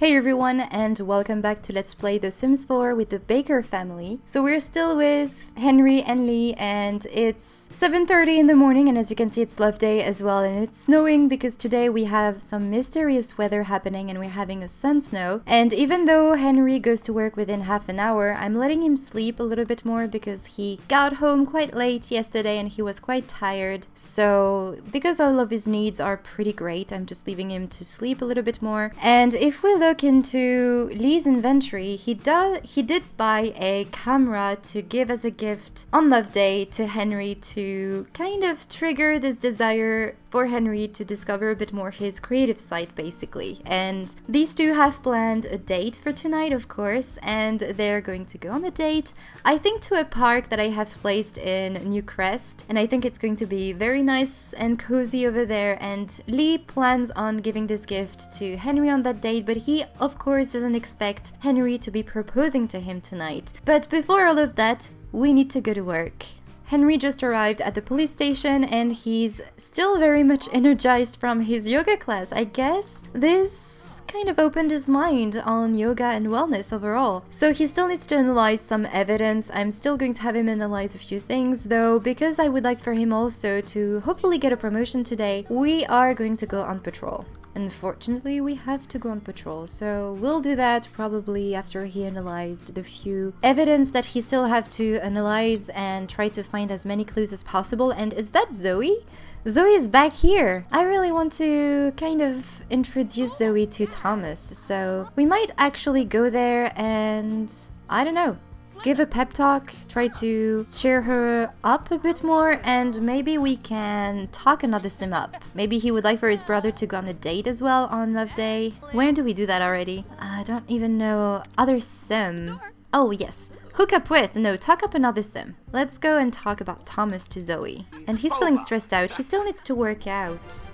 Hey everyone, and welcome back to Let's Play The Sims 4 with the Baker family. So we're still with Henry and Lee, and it's 7:30 in the morning, and as you can see it's love day as well, and it's snowing because today we have some mysterious weather happening and we're having a sun snow. And even though Henry goes to work within half an hour, I'm letting him sleep a little bit more because he got home quite late yesterday and he was quite tired. So because all of his needs are pretty great, I'm just leaving him to sleep a little bit more. And if we look into Lee's inventory, he did buy a camera to give as a gift on Love Day to Henry to kind of trigger this desire for Henry to discover a bit more his creative side, basically. And these two have planned a date for tonight, of course, and they're going to go on a date, I think, to a park that I have placed in New Crest, and I think it's going to be very nice and cozy over there. And Lee plans on giving this gift to Henry on that date, but he of course doesn't expect Henry to be proposing to him tonight. But before all of that, we need to go to work. Henry just arrived at the police station and he's still very much energized from his yoga class. I guess this kind of opened his mind on yoga and wellness overall. So he still needs to analyze some evidence. I'm still going to have him analyze a few things though, because I would like for him also to hopefully get a promotion today. We are going to go on patrol. Unfortunately, we have to go on patrol, so we'll do that probably after he analyzed the few evidence that he still have to analyze and try to find as many clues as possible. And is that Zoe? Zoe is back here! I really want to kind of introduce Zoe to Thomas, so we might actually go there and, I don't know, give a pep talk, try to cheer her up a bit more, and maybe we can talk another sim up. Maybe he would like for his brother to go on a date as well on Love Day. When do we do that already? I don't even know. Other sim. Oh yes. Hook up with. No, talk up another sim. Let's go and talk about Thomas to Zoe. And he's feeling stressed out. He still needs to work out.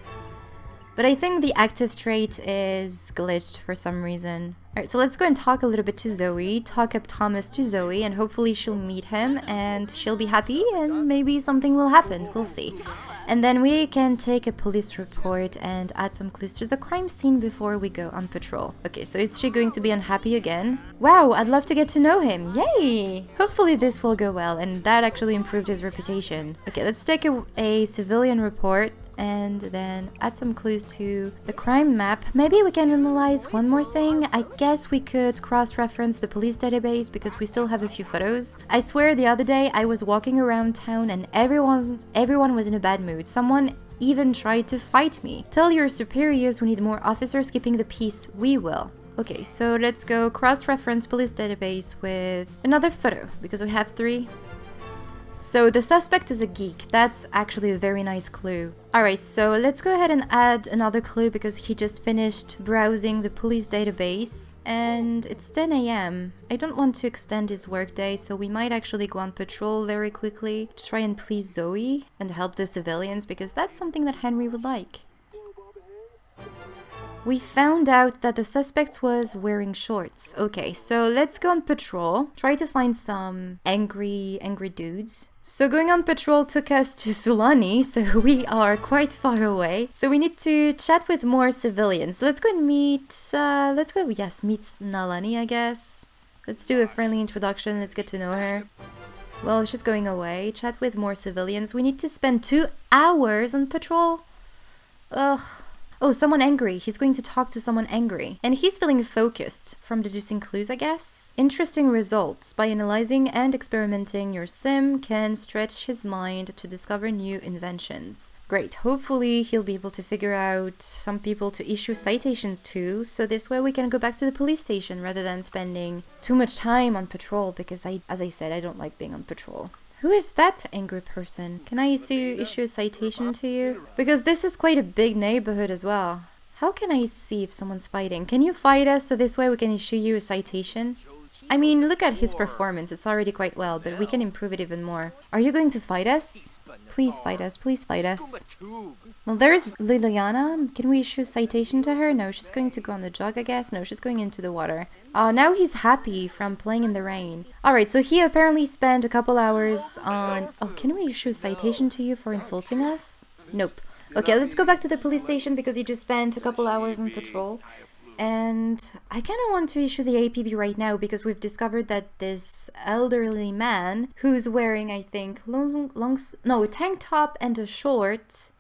But I think the active trait is glitched for some reason. Alright, so let's go and talk a little bit to Zoe, talk up Thomas to Zoe, and hopefully she'll meet him and she'll be happy and maybe something will happen. We'll see. And then we can take a police report and add some clues to the crime scene before we go on patrol. Okay, so is she going to be unhappy again? Wow, I'd love to get to know him. Yay! Hopefully this will go well, and that actually improved his reputation. Okay, let's take a civilian report and then add some clues to the crime map. Maybe we can analyze one more thing. I guess we could cross-reference the police database because we still have a few photos. I swear the other day I was walking around town and everyone was in a bad mood. Someone even tried to fight me. Tell your superiors we need more officers keeping the peace. We will. Okay, so let's go cross-reference police database with another photo because we have 3. So the suspect is a geek. That's actually a very nice clue. Alright, so let's go ahead and add another clue because he just finished browsing the police database and it's 10 a.m. I don't want to extend his workday, so we might actually go on patrol very quickly to try and please Zoe and help the civilians because that's something that Henry would like. We found out that the suspect was wearing shorts. Okay, so let's go on patrol. Try to find some angry dudes. So going on patrol took us to Sulani, so we are quite far away. So we need to chat with more civilians. Let's go and meet, meet Nalani, I guess. Let's do a friendly introduction. Let's get to know her. Well, she's going away. Chat with more civilians. We need to spend 2 hours on patrol. Ugh. Oh, someone angry. He's going to talk to someone angry. And he's feeling focused from deducing clues, I guess. Interesting results. By analyzing and experimenting, your sim can stretch his mind to discover new inventions. Great. Hopefully he'll be able to figure out some people to issue a citation to, so this way we can go back to the police station rather than spending too much time on patrol because as I said, I don't like being on patrol. Who is that angry person? Can I issue a citation to you? Because this is quite a big neighborhood as well. How can I see if someone's fighting? Can you fight us so this way we can issue you a citation? I mean, look at his performance. It's already quite well, but we can improve it even more. Are you going to fight us? Please fight us. Please fight us. Well, there's Liliana. Can we issue a citation to her? No, she's going to go on the jog, I guess. No, she's going into the water. Oh, now he's happy from playing in the rain. Alright, so he apparently spent a couple hours on... Oh, can we issue a citation to you for insulting us? Nope. Okay, let's go back to the police station because he just spent a couple hours on patrol. And I kind of want to issue the APB right now because we've discovered that this elderly man who's wearing, I think, a tank top and a shorts,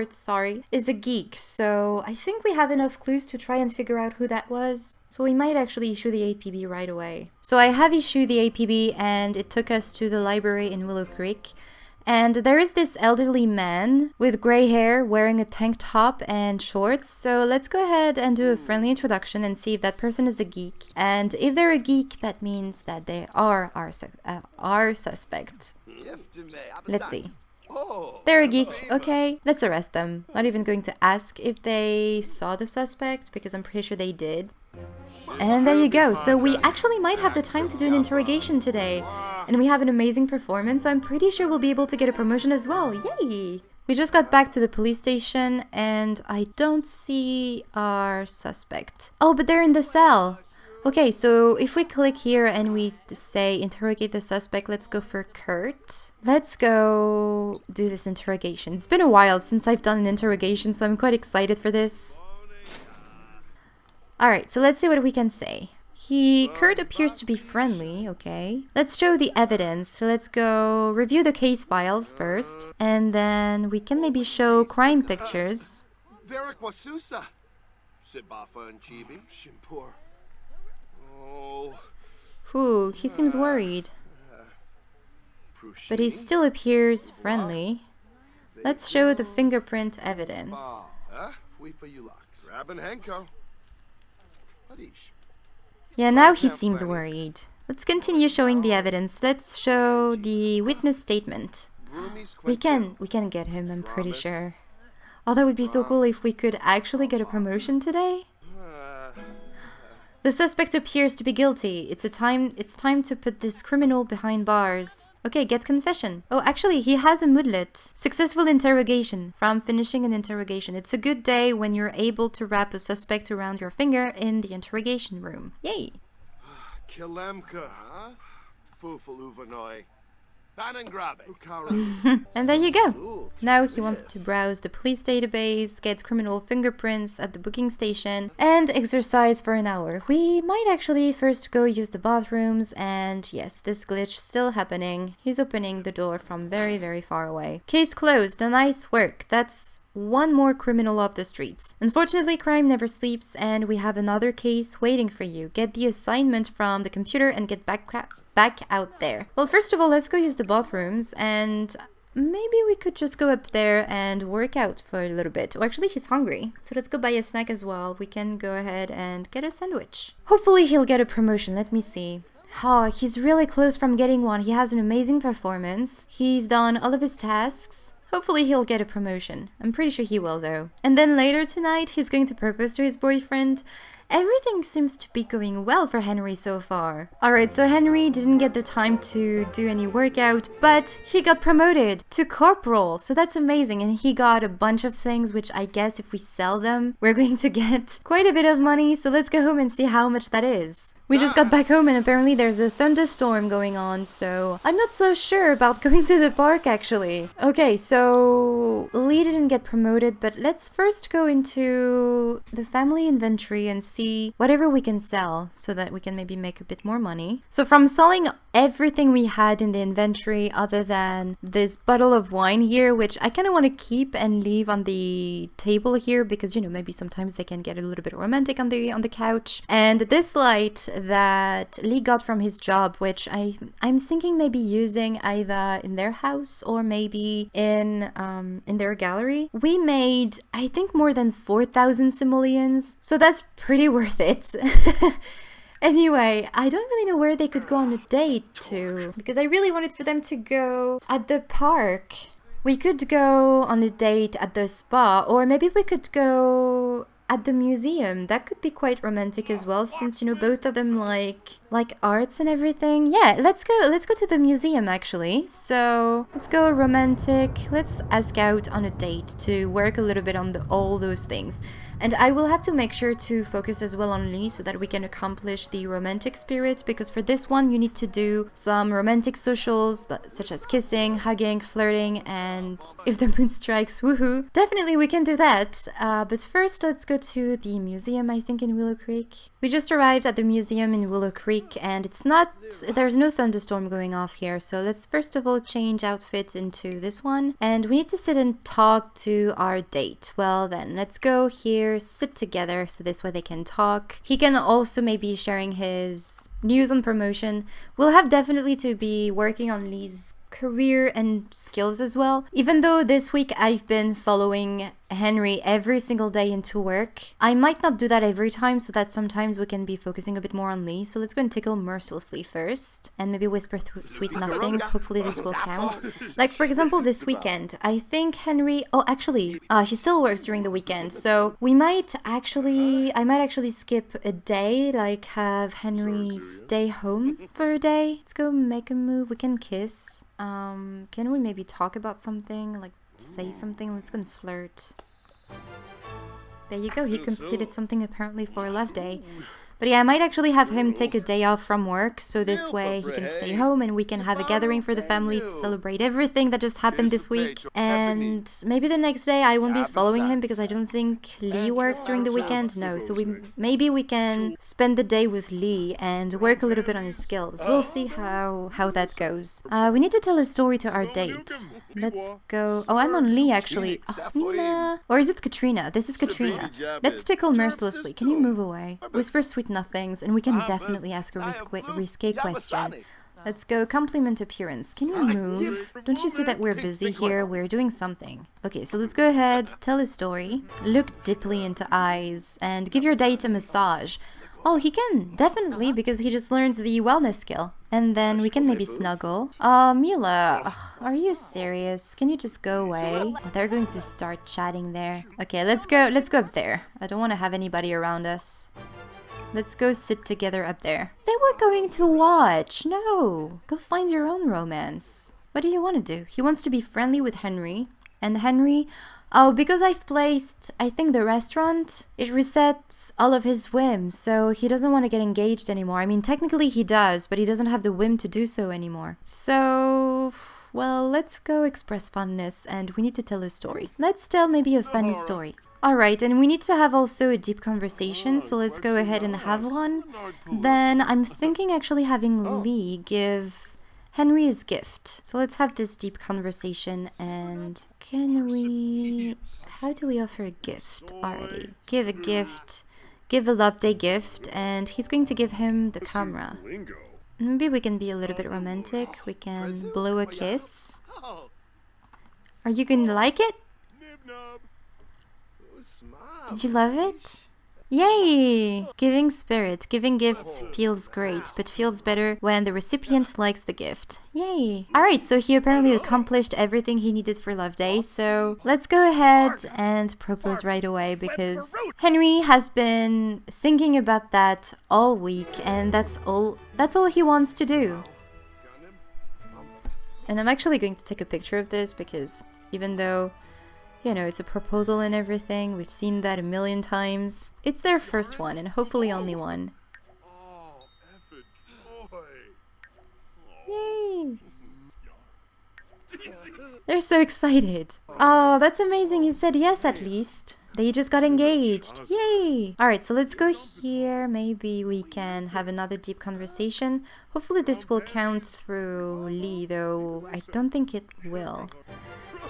sorry, is a geek. So I think we have enough clues to try and figure out who that was. So we might actually issue the APB right away. So I have issued the APB and it took us to the library in Willow Creek. And there is this elderly man with gray hair wearing a tank top and shorts. So let's go ahead and do a friendly introduction and see if that person is a geek. And if they're a geek, that means that they are our suspect. Let's see. They're a geek. Okay, let's arrest them. Not even going to ask if they saw the suspect because I'm pretty sure they did. And there you go. So we actually might have the time to do an interrogation today. And we have an amazing performance, so I'm pretty sure we'll be able to get a promotion as well. Yay! We just got back to the police station and I don't see our suspect. Oh, but they're in the cell. Okay, so if we click here and we say interrogate the suspect, let's go for Kurt. Let's go do this interrogation. It's been a while since I've done an interrogation, so I'm quite excited for this. Alright, so let's see what we can say. Kurt appears to be friendly, okay. Let's show the evidence. So let's go review the case files first. And then we can maybe show crime pictures. Ooh, he seems worried. But he still appears friendly. Let's show the fingerprint evidence. Yeah, now he seems worried. Let's continue showing the evidence. Let's show the witness statement. We can get him, I'm pretty sure. Oh, that would be so cool if we could actually get a promotion today. The suspect appears to be guilty. It's time to put this criminal behind bars. Okay, get confession. Oh, actually, he has a moodlet. Successful interrogation. From finishing an interrogation. It's a good day when you're able to wrap a suspect around your finger in the interrogation room. Yay! Kilemka, huh? And there you go. Now he wants to browse the police database, get criminal fingerprints at the booking station, and exercise for an hour. We might actually first go use the bathrooms, and yes, this glitch still happening. He's opening the door from very, very far away. Case closed. Nice work. That's one more criminal off the streets. Unfortunately, crime never sleeps, and we have another case waiting for you. Get the assignment from the computer and get back out there. Well, first of all, let's go use the bathrooms, and maybe we could just go up there and work out for a little bit. Oh, actually, he's hungry, so let's go buy a snack as well. We can go ahead and get a sandwich. Hopefully, he'll get a promotion. Let me see. Oh, he's really close from getting one. He has an amazing performance. He's done all of his tasks. Hopefully he'll get a promotion. I'm pretty sure he will though. And then later tonight he's going to propose to his boyfriend. Everything seems to be going well for Henry so far. Alright, so Henry didn't get the time to do any workout, but he got promoted to corporal. So that's amazing. And he got a bunch of things, which I guess if we sell them, we're going to get quite a bit of money. So let's go home and see how much that is. We just got back home and apparently there's a thunderstorm going on, so I'm not so sure about going to the park actually. Okay, so Lee didn't get promoted, but let's first go into the family inventory and see whatever we can sell so that we can maybe make a bit more money. So from selling everything we had in the inventory other than this bottle of wine here, which I kind of want to keep and leave on the table here because, you know, maybe sometimes they can get a little bit romantic on the couch. And this light that Lee got from his job, which I'm thinking maybe using either in their house or maybe in their gallery. We made, I think, more than 4,000 simoleons, so that's pretty worth it. Anyway, I don't really know where they could go on a date to, because I really wanted for them to go at the park. We could go on a date at the spa, or maybe we could go at the museum. That could be quite romantic as well, since, you know, both of them like arts and everything. Yeah, let's go to the museum actually. So let's go romantic. Let's ask out on a date to work a little bit on all those things. And I will have to make sure to focus as well on Lee so that we can accomplish the romantic spirit, because for this one you need to do some romantic socials such as kissing, hugging, flirting, and if the moon strikes, woohoo, definitely we can do that. But first let's go to the museum, I think, in Willow Creek. We just arrived at the museum in Willow Creek and there's no thunderstorm going off here, so let's first of all change outfit into this one, and we need to sit and talk to our date. Well then, let's go here, sit together so this way they can talk. He can also maybe sharing his news on promotion. We'll have definitely to be working on Lee's career and skills as well. Even though this week I've been following Henry every single day into work, I might not do that every time, so that sometimes we can be focusing a bit more on Lee. So let's go and tickle mercilessly first and maybe whisper sweet nothings. Hopefully this will count. Like for example this weekend, I think Henry, oh actually he still works during the weekend, so I might actually skip a day, like have Henry stay home for a day. Let's go make a move. We can kiss. Can we maybe talk about something, like say something? Let's go and flirt. There you go, he completed something apparently for Love Day. But yeah, I might actually have him take a day off from work, so this way he can stay home and we can have a gathering for the family to celebrate everything that just happened this week. And maybe the next day I won't be following him because I don't think Lee works during the weekend. No, so maybe we can spend the day with Lee and work a little bit on his skills. We'll see how that goes. We need to tell a story to our date. Let's go. Oh, I'm on Lee actually. Oh, Nina. Or is it Katrina? This is Katrina. Let's tickle mercilessly. Can you move away? Whisper sweet nothings, and we can definitely ask a risque question. Let's go. Compliment appearance. Can you move? Don't you see that we're busy here? We're doing something. Okay, so let's go ahead, tell a story, look deeply into eyes, and give your date a massage. Oh, he can, definitely, because he just learned the wellness skill. And then we can maybe snuggle. Mila, are you serious? Can you just go away? They're going to start chatting there. Okay, let's go up there. I don't want to have anybody around us. Let's go sit together up there. They were going to watch. No, go find your own romance. What do you want to do? He wants to be friendly with Henry. And Henry, oh, because I've placed, I think, the restaurant, it resets all of his whims, so he doesn't want to get engaged anymore. I mean, technically he does, but he doesn't have the whim to do so anymore. So, well, let's go express fondness, and we need to tell a story. Let's tell maybe a funny story. Alright, and we need to have also a deep conversation, so let's go ahead and have one. Then I'm thinking actually having Lee give Henry his gift. So let's have this deep conversation, and how do we offer a gift already? Give a gift, give a Love Day gift, and he's going to give him the camera. Maybe we can be a little bit romantic. We can blow a kiss. Are you going to like it? Did you love it? Yay! Giving spirit. Giving gifts feels great, but feels better when the recipient likes the gift. Yay! Alright, so he apparently accomplished everything he needed for Love Day, so let's go ahead and propose right away, because Henry has been thinking about that all week, and that's all he wants to do. And I'm actually going to take a picture of this, because even though, you know, it's a proposal and everything, we've seen that a million times, it's their first one, and hopefully only one. Yay! They're so excited. Oh, that's amazing, he said yes at least. They just got engaged. Yay! Alright, so let's go here. Maybe we can have another deep conversation. Hopefully this will count through Lee, though I don't think it will.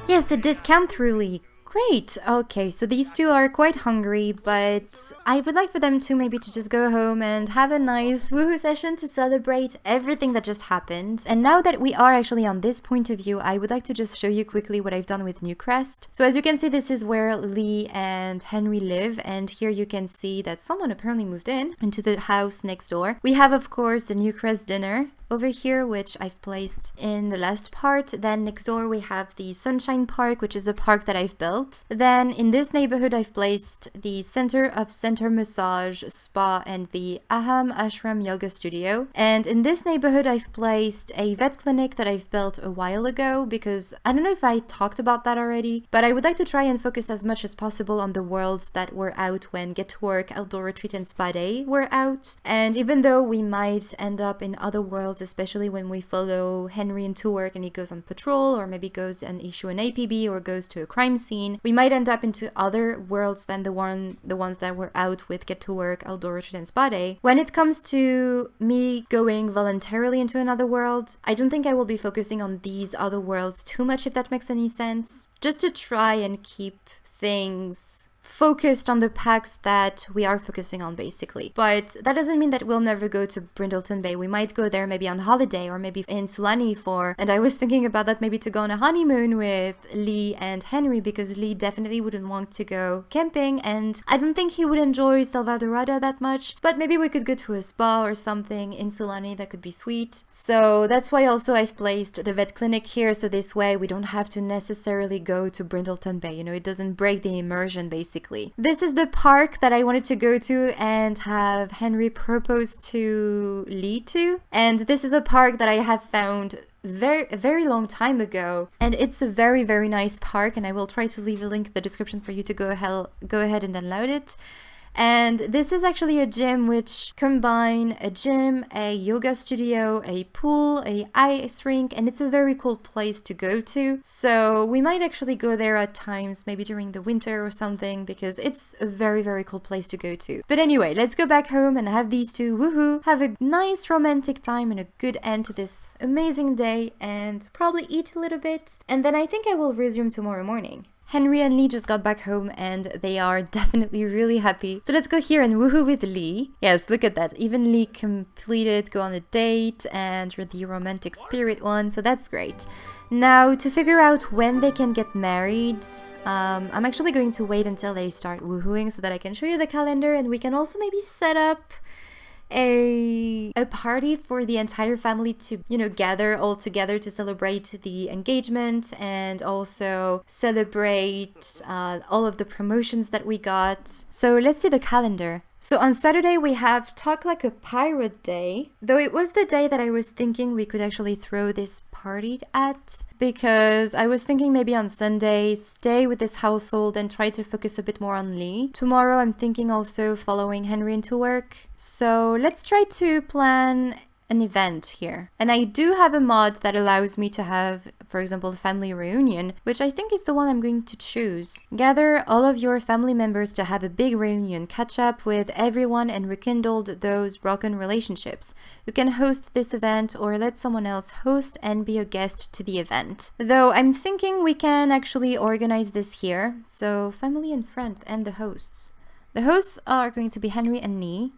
Yes, it did count through Lee. Great! Okay, so these two are quite hungry, but I would like for them to maybe to just go home and have a nice woohoo session to celebrate everything that just happened. And now that we are actually on this point of view, I would like to just show you quickly what I've done with Newcrest. So as you can see, this is where Lee and Henry live, and here you can see that someone apparently moved in into the house next door. We have, of course, the Newcrest dinner. over here, which I've placed in the last part. Then next door we have the Sunshine Park, which is a park that I've built. Then in this neighborhood I've placed the Center of Center Massage, Spa, and the Aham Ashram Yoga Studio. And in this neighborhood I've placed a vet clinic that I've built a while ago, because I don't know if I talked about that already, but I would like to try and focus as much as possible on the worlds that were out when Get to Work, Outdoor Retreat, and Spa Day were out. And even though we might end up in other worlds, especially when we follow Henry into work and he goes on patrol, or maybe goes and issue an APB, or goes to a crime scene, we might end up into other worlds than the ones that were out with Get to Work, Outdoor Retreat, and Spa Day. When it comes to me going voluntarily into another world, I don't think I will be focusing on these other worlds too much, if that makes any sense. Just to try and keep things focused on the packs that we are focusing on, basically. But that doesn't mean that we'll never go to Brindleton Bay. We might go there maybe on holiday, or maybe in Sulani and I was thinking about that, maybe to go on a honeymoon with Lee and Henry, because Lee definitely wouldn't want to go camping, and I don't think he would enjoy Salvadorada that much, but maybe we could go to a spa or something in Sulani. That could be sweet. So that's why also I've placed the vet clinic here, so this way we don't have to necessarily go to Brindleton Bay, you know, it doesn't break the immersion, basically. This is the park that I wanted to go to and have Henry propose to Lee to. And this is a park that I have found a very long time ago, and it's a very, very nice park, and I will try to leave a link in the description for you to go ahead and download it. And this is actually a gym which combine a gym, a yoga studio, a pool, a ice rink, and it's a very cool place to go to. So we might actually go there at times, maybe during the winter or something, because it's a very, very cool place to go to. But anyway, let's go back home and have these two woohoo, have a nice romantic time and a good end to this amazing day, and probably eat a little bit. And then I think I will resume tomorrow morning. Henry and Lee just got back home and they are definitely really happy. So let's go here and woohoo with Lee. Yes, look at that. Even Lee completed go on a date and you're the romantic spirit one, so that's great. Now, to figure out when they can get married, I'm actually going to wait until they start woohooing so that I can show you the calendar, and we can also maybe set up a party for the entire family to, you know, gather all together to celebrate the engagement and also celebrate all of the promotions that we got. So let's see the calendar. So on Saturday we have Talk Like a Pirate Day, though it was the day that I was thinking we could actually throw this party at, because I was thinking maybe on Sunday stay with this household and try to focus a bit more on Lee. Tomorrow I'm thinking also following Henry into work. So let's try to plan an event here. And I do have a mod that allows me to have, for example, a family reunion, which I think is the one I'm going to choose. Gather all of your family members to have a big reunion, catch up with everyone and rekindle those broken relationships. You can host this event or let someone else host and be a guest to the event. Though I'm thinking we can actually organize this here. So family and friend and the hosts. The hosts are going to be Henry and Lee.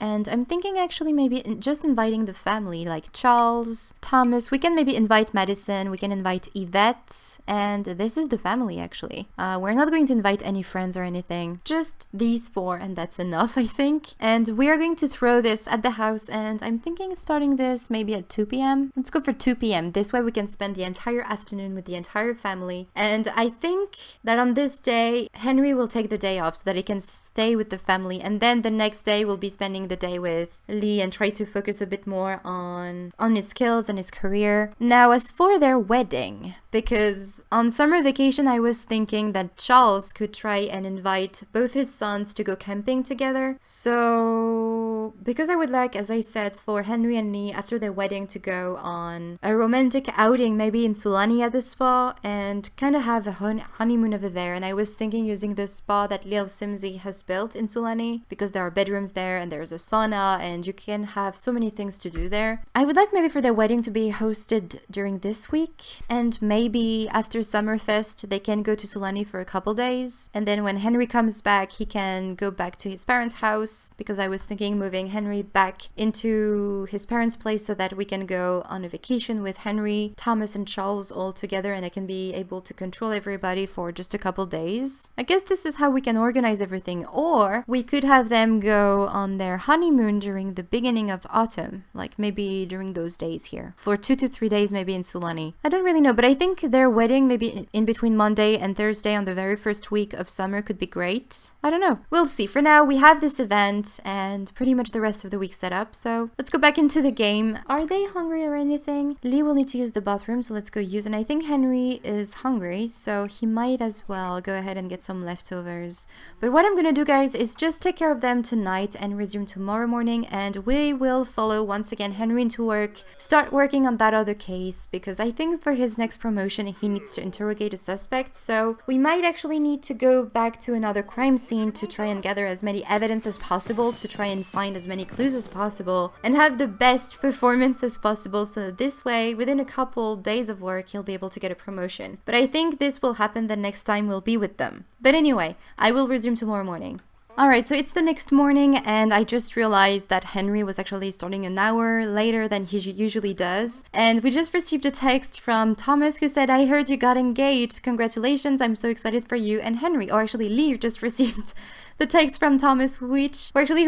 And I'm thinking actually maybe just inviting the family, like Charles, Thomas. We can maybe invite Madison, we can invite Yvette, and this is the family actually. We're not going to invite any friends or anything, just these four, and that's enough, I think. And we are going to throw this at the house, and I'm thinking starting this maybe at 2 p.m. Let's go for 2 p.m. This way we can spend the entire afternoon with the entire family. And I think that on this day, Henry will take the day off so that he can stay with the family, and then the next day we'll be spending the day with Lee and try to focus a bit more on his skills and his career. Now, as for their wedding, because on summer vacation I was thinking that Charles could try and invite both his sons to go camping together. So because I would like, as I said, for Henry and Lee after their wedding to go on a romantic outing, maybe in Sulani at the spa, and kind of have a honeymoon over there. And I was thinking using the spa that Lil Simsy has built in Sulani, because there are bedrooms there and there's a sauna and you can have so many things to do there. I would like maybe for their wedding to be hosted during this week, and maybe after Summerfest they can go to Sulani for a couple days, and then when Henry comes back he can go back to his parents' house, because I was thinking moving Henry back into his parents' place so that we can go on a vacation with Henry, Thomas and Charles all together, and I can be able to control everybody for just a couple days. I guess this is how we can organize everything. Or we could have them go on their honeymoon during the beginning of autumn, like maybe during those days here, for 2 to 3 days maybe in Sulani. I don't really know, but I think their wedding maybe in between Monday and Thursday on the very first week of summer could be great. I don't know. We'll see. For now, we have this event and pretty much the rest of the week set up, so let's go back into the game. Are they hungry or anything? Lee will need to use the bathroom, so let's go use, and I think Henry is hungry, so he might as well go ahead and get some leftovers. But what I'm gonna do, guys, is just take care of them tonight and resume tomorrow morning, and we will follow once again Henry into work, start working on that other case, because I think for his next promotion he needs to interrogate a suspect, so we might actually need to go back to another crime scene to try and gather as many evidence as possible, to try and find as many clues as possible, and have the best performance as possible, so that this way, within a couple days of work, he'll be able to get a promotion. But I think this will happen the next time we'll be with them. But anyway, I will resume tomorrow morning. Alright, so it's the next morning, and I just realized that Henry was actually starting an hour later than he usually does. And we just received a text from Thomas who said, "I heard you got engaged. Congratulations, I'm so excited for you and Henry." Or actually, Lee just received the text from Thomas, who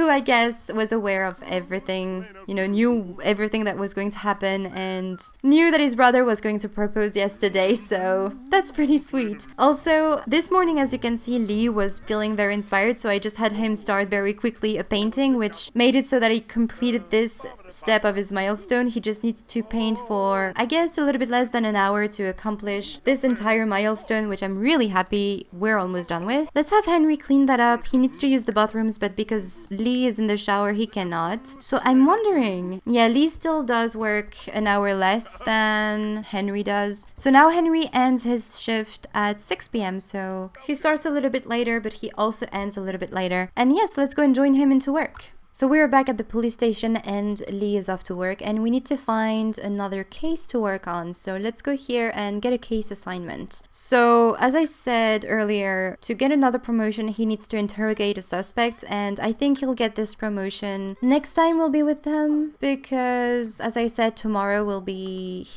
I guess was aware of everything, you know, knew everything that was going to happen and knew that his brother was going to propose yesterday, so that's pretty sweet. Also, this morning, as you can see, Lee was feeling very inspired, so I just had him start very quickly a painting, which made it so that he completed this step of his milestone. He just needs to paint for, I guess, a little bit less than an hour to accomplish this entire milestone, which I'm really happy we're almost done with. Let's have Henry clean that up. He needs to use the bathrooms, but because Lee is in the shower, he cannot. So I'm wondering, yeah, Lee still does work an hour less than Henry does. So now Henry ends his shift at 6 p.m. So he starts a little bit later, but he also ends a little bit later. And yes, let's go and join him into work. So we're back at the police station and Lee is off to work, and we need to find another case to work on. So let's go here and get a case assignment. So as I said earlier, to get another promotion, he needs to interrogate a suspect, and I think he'll get this promotion next time we'll be with them, because as I said, tomorrow he'll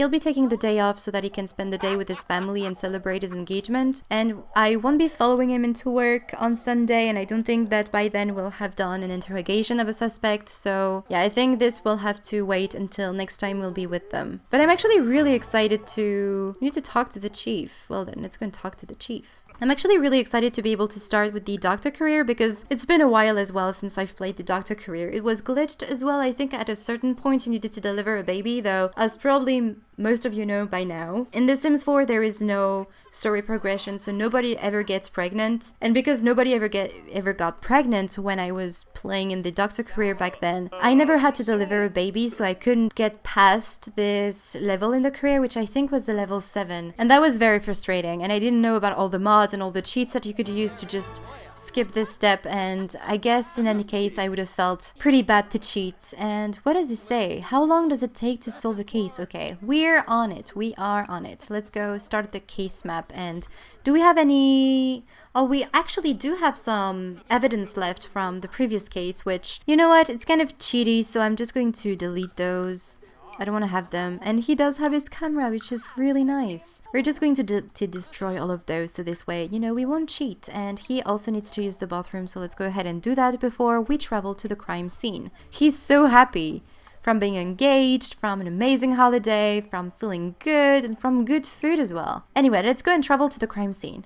be taking the day off so that he can spend the day with his family and celebrate his engagement. And I won't be following him into work on Sunday, and I don't think that by then we'll have done an interrogation of a suspect, so yeah, I think this will have to wait until next time we'll be with them. But I'm actually really excited we need to talk to the chief. Well then, let's go and talk to the chief. I'm actually really excited to be able to start with the doctor career, because it's been a while as well since I've played the doctor career. It was glitched as well. I think at a certain point you needed to deliver a baby, though, as probably most of you know by now, in The Sims 4 there is no story progression, so nobody ever gets pregnant. And because nobody ever got pregnant when I was playing in the doctor career back then, I never had to deliver a baby, so I couldn't get past this level in the career, which I think was the level 7. And that was very frustrating, and I didn't know about all the mods and all the cheats that you could use to just skip this step, and I guess in any case I would have felt pretty bad to cheat. And what does it say? How long does it take to solve a case? Okay, we're on it. We are on it. Let's go start the case map. And do we have any... Oh, we actually do have some evidence left from the previous case, which, you know what, it's kind of cheaty, so I'm just going to delete those. I don't want to have them. And he does have his camera, which is really nice. We're just going to destroy all of those, so this way, you know, we won't cheat. And he also needs to use the bathroom, so let's go ahead and do that before we travel to the crime scene. He's so happy. From being engaged, from an amazing holiday, from feeling good, and from good food as well. Anyway, let's go and travel to the crime scene.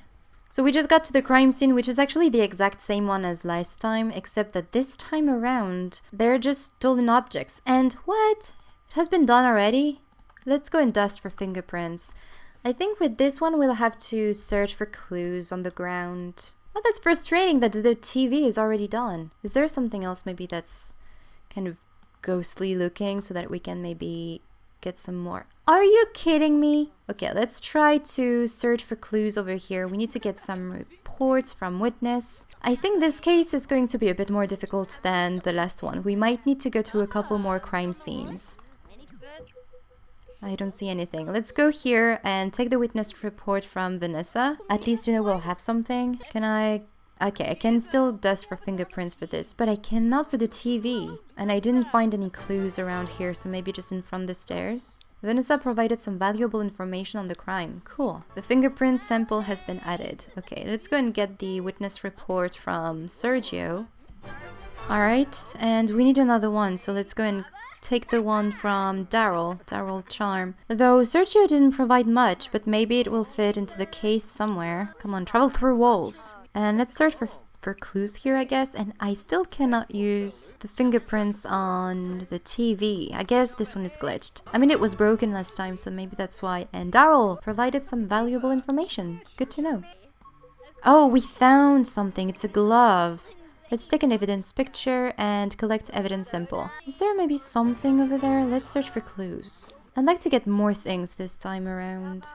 So we just got to the crime scene, which is actually the exact same one as last time, except that this time around, they're just stolen objects. And what? It has been done already? Let's go and dust for fingerprints. I think with this one, we'll have to search for clues on the ground. Oh, that's frustrating that the TV is already done. Is there something else maybe that's kind of ghostly looking so that we can maybe get some more? Are you kidding me? Okay, let's try to search for clues over here. We need to get some reports from witness. I think this case is going to be a bit more difficult than the last one. We might need to go to a couple more crime scenes. I don't see anything. Let's go here and take the witness report from Vanessa. At least, you know, we'll have something. Can I... Okay, I can still dust for fingerprints for this, but I cannot for the TV. And I didn't find any clues around here, so maybe just in front of the stairs. Vanessa provided some valuable information on the crime. Cool. The fingerprint sample has been added. Okay, let's go and get the witness report from Sergio. Alright, and we need another one, so let's go and take the one from Daryl Charm. Though Sergio didn't provide much, but maybe it will fit into the case somewhere. Come on, travel through walls. And let's search for clues here, I guess. And I still cannot use the fingerprints on the TV. I guess this one is glitched. I mean, it was broken last time, so maybe that's why. And Daryl provided some valuable information. Good to know. Oh, we found something. It's a glove. Let's take an evidence picture and collect evidence sample. Is there maybe something over there? Let's search for clues. I'd like to get more things this time around.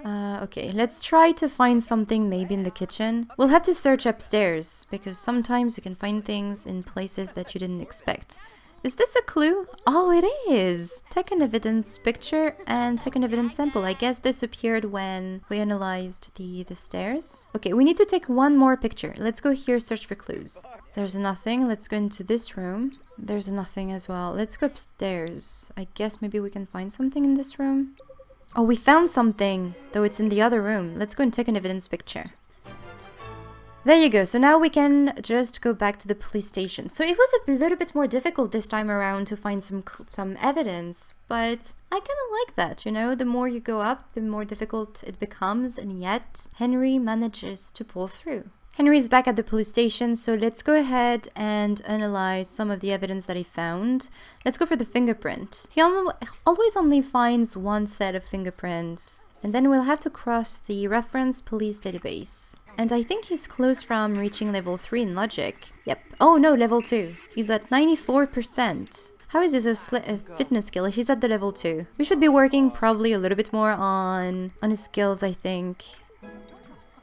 Okay, let's try to find something maybe in the kitchen. We'll have to search upstairs, because sometimes you can find things in places that you didn't expect. Is this a clue? Oh, it is! Take an evidence picture and take an evidence sample. I guess this appeared when we analyzed the stairs. Okay, we need to take one more picture. Let's go here, search for clues. There's nothing. Let's go into this room. There's nothing as well. Let's go upstairs. I guess maybe we can find something in this room. Oh, we found something, though it's in the other room. Let's go and take an evidence picture. There you go. So now we can just go back to the police station. So it was a little bit more difficult this time around to find some evidence, but I kind of like that, you know? The more you go up, the more difficult it becomes, and yet Henry manages to pull through. Henry's back at the police station, so let's go ahead and analyze some of the evidence that he found. Let's go for the fingerprint. He always only finds one set of fingerprints, and then we'll have to cross the reference police database. And I think he's close from reaching level 3 in logic. Yep. Oh no, level 2. He's at 94%. How is this a fitness skill if he's at the level 2? We should be working probably a little bit more on his skills, I think.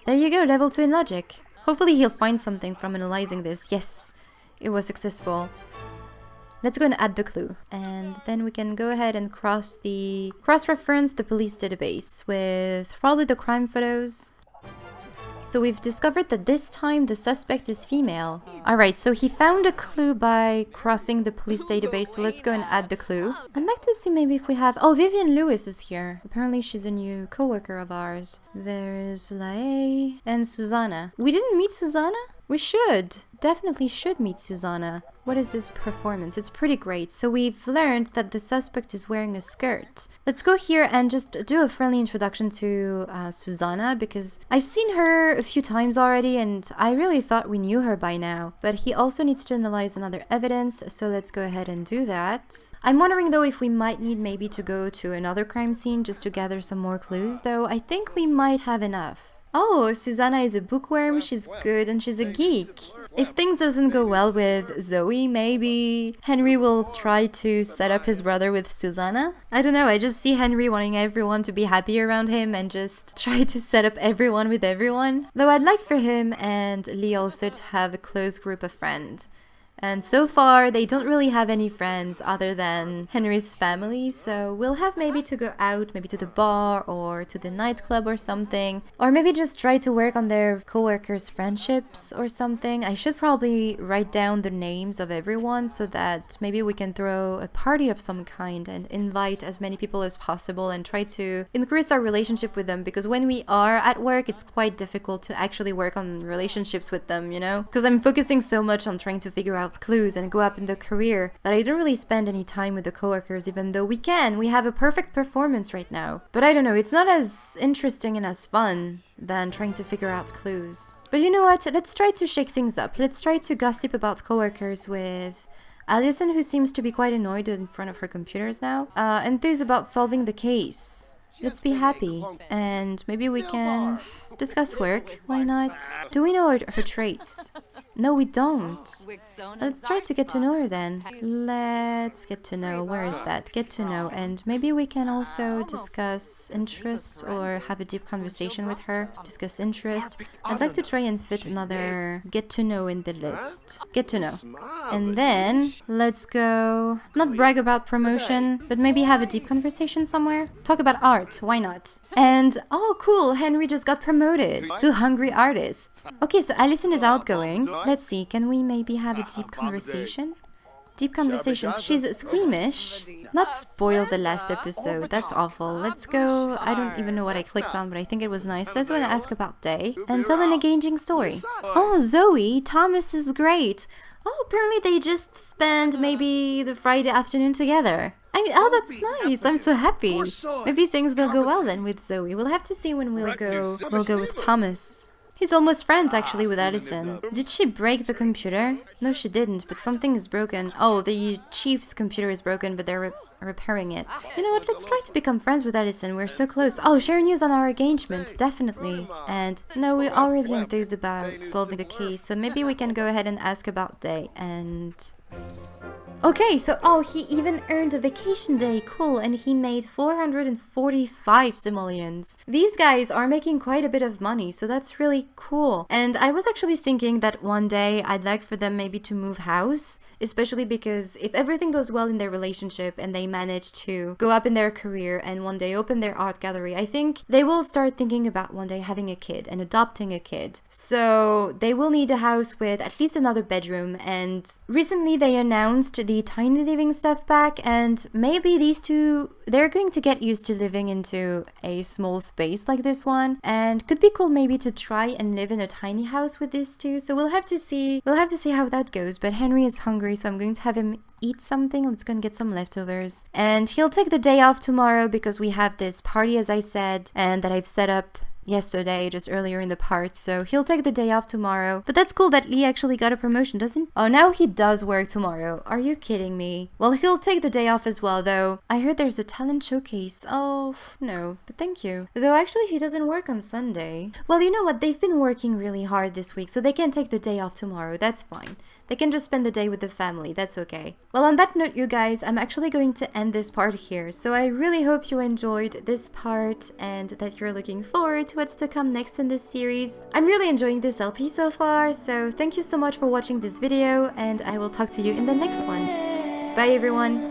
There you go, level 2 in logic. Hopefully he'll find something from analyzing this. Yes, it was successful. Let's go and add the clue. And then we can go ahead and cross-reference the police database with probably the crime photos. So we've discovered that this time the suspect is female. Alright, so he found a clue by crossing the police database, so let's go and add the clue. I'd like to see maybe if we have... Oh, Vivian Lewis is here. Apparently she's a new co-worker of ours. There's Lae and Susanna. We didn't meet Susanna? We should. Definitely should meet Susanna. What is this performance? It's pretty great. So we've learned that the suspect is wearing a skirt. Let's go here and just do a friendly introduction to Susanna, because I've seen her a few times already and I really thought we knew her by now. But he also needs to analyze another evidence, so let's go ahead and do that. I'm wondering though if we might need maybe to go to another crime scene just to gather some more clues, though I think we might have enough. Oh, Susanna is a bookworm, she's good, and she's a geek. If things doesn't go well with Zoe, maybe Henry will try to set up his brother with Susanna? I don't know, I just see Henry wanting everyone to be happy around him and just try to set up everyone with everyone. Though I'd like for him and Lee also to have a close group of friends. And so far, they don't really have any friends other than Henry's family, so we'll have maybe to go out, maybe to the bar or to the nightclub or something. Or maybe just try to work on their co-workers' friendships or something. I should probably write down the names of everyone so that maybe we can throw a party of some kind and invite as many people as possible and try to increase our relationship with them, because when we are at work, it's quite difficult to actually work on relationships with them, you know? Because I'm focusing so much on trying to figure out clues and go up in the career that I don't really spend any time with the coworkers, even though we have a perfect performance right now. But I don't know, it's not as interesting and as fun than trying to figure out clues. But you know what, let's try to shake things up. Let's try to gossip about coworkers with Allison, who seems to be quite annoyed in front of her computers now, enthused about solving the case. Let's be happy, and maybe we can discuss work. Why not? Do we know her traits? No, we don't. Let's try to get to know her then. Let's get to know. Where is that? Get to know. And maybe we can also discuss interest or have a deep conversation with her. Discuss interest. I'd like to try and fit another get to know in the list. Get to know. And then let's go, not brag about promotion, but maybe have a deep conversation somewhere. Talk about art. Why not? And oh cool, Henry just got promoted to hungry artist. Okay, so Allison is outgoing. Let's see, can we maybe have a deep conversation? deep conversations. She's squeamish. Not spoil the last episode. That's awful. Let's go. I don't even know what I clicked on, but I think it was nice. Let's go and ask about Day and tell an engaging story. Oh, Zoe, Thomas is great. Oh, apparently they just spent maybe the Friday afternoon together. I mean, oh, that's nice. I'm so happy. Maybe things will go well then with Zoe. We'll have to see when we'll go with Thomas. He's almost friends actually with Addison. Did she break the computer? No, she didn't, but something is broken. Oh, the chief's computer is broken, but they're repairing it. You know what? Let's try to become friends with Addison. We're so close. Oh, share news on our engagement. Definitely. And no, we're already enthused about solving the case, so maybe we can go ahead and ask about Day and... Okay, so, oh, he even earned a vacation day, cool, and he made 445 simoleons. These guys are making quite a bit of money, so that's really cool. And I was actually thinking that one day I'd like for them maybe to move house, especially because if everything goes well in their relationship and they manage to go up in their career and one day open their art gallery, I think they will start thinking about one day having a kid and adopting a kid. So they will need a house with at least another bedroom, and recently they announced the tiny living stuff back, and maybe these two, they're going to get used to living into a small space like this one, and could be cool maybe to try and live in a tiny house with these two. So we'll have to see how that goes. But Henry is hungry, so I'm going to have him eat something. Let's go and get some leftovers, and he'll take the day off tomorrow because we have this party, as I said, and that I've set up yesterday, just earlier in the part, so he'll take the day off tomorrow. But that's cool that Lee actually got a promotion, doesn't? Oh, now he does work tomorrow. Are you kidding me? Well, he'll take the day off as well, though. I heard there's a talent showcase. Oh, no, but thank you. Though actually he doesn't work on Sunday. Well, you know what? They've been working really hard this week, so they can take the day off tomorrow. That's fine. They can just spend the day with the family. That's okay. Well, on that note, you guys, I'm actually going to end this part here. So I really hope you enjoyed this part and that you're looking forward to what's to come next in this series. I'm really enjoying this LP so far, so thank you so much for watching this video, and I will talk to you in the next one. Bye, everyone!